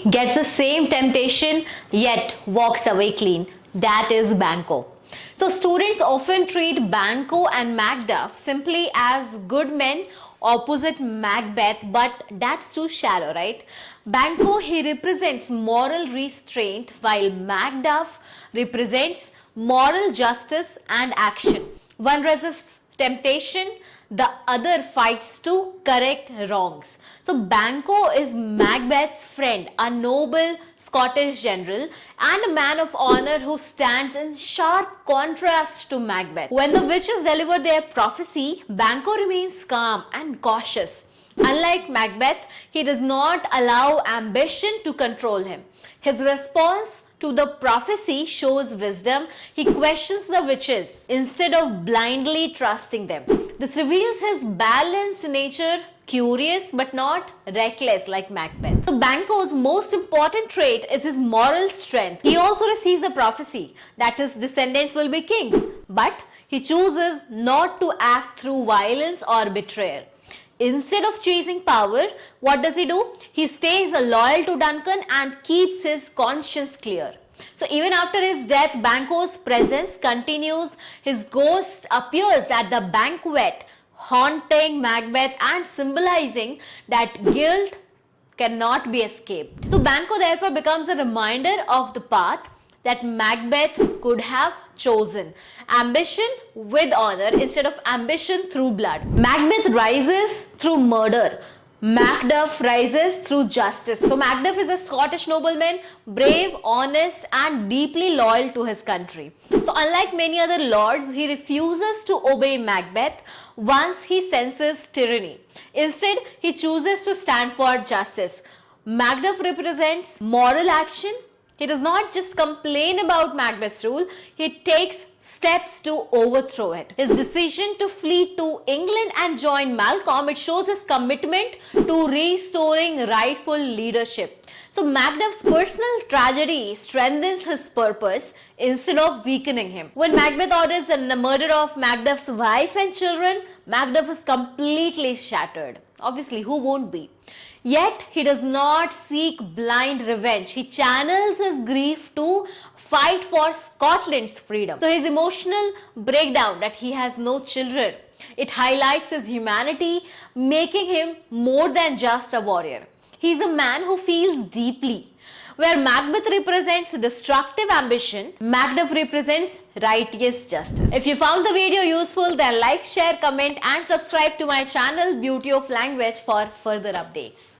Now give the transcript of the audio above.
gets the same temptation yet walks away clean. That is Banquo. So students often treat Banquo and Macduff simply as good men opposite Macbeth, but that's too shallow, right? Banquo, he represents moral restraint while Macduff represents moral justice and action. One resists temptation, the other fights to correct wrongs. So Banquo is Macbeth's friend, a noble Scottish general and a man of honor who stands in sharp contrast to Macbeth. When the witches deliver their prophecy, Banquo remains calm and cautious. Unlike Macbeth, he does not allow ambition to control him. His response to the prophecy shows wisdom. He questions the witches instead of blindly trusting them. This reveals his balanced nature, curious but not reckless like Macbeth. So Banquo's most important trait is his moral strength. He also receives a prophecy that his descendants will be kings, but he chooses not to act through violence or betrayal. Instead of chasing power, what does he do? He stays loyal to Duncan and keeps his conscience clear. So even after his death, Banquo's presence continues. His ghost appears at the banquet, haunting Macbeth and symbolizing that guilt cannot be escaped. So Banquo therefore becomes a reminder of the path that Macbeth could have chosen. Ambition with honor instead of ambition through blood. Macbeth rises through murder. Macduff rises through justice. So Macduff is a Scottish nobleman, brave, honest and deeply loyal to his country. So unlike many other lords, he refuses to obey Macbeth once he senses tyranny. Instead, he chooses to stand for justice. Macduff represents moral action. He does not just complain about Macbeth's rule, he takes steps to overthrow it. His decision to flee to England and join Malcolm, it shows his commitment to restoring rightful leadership. So Macduff's personal tragedy strengthens his purpose instead of weakening him. When Macbeth orders the murder of Macduff's wife and children, Macduff is completely shattered. Obviously, who won't be? Yet, he does not seek blind revenge. He channels his grief to fight for Scotland's freedom. So his emotional breakdown that he has no children, it highlights his humanity, making him more than just a warrior. He's a man who feels deeply. Where Macbeth represents destructive ambition, Macduff represents righteous justice. If you found the video useful, then like, share, comment and subscribe to my channel Beauty of Language for further updates.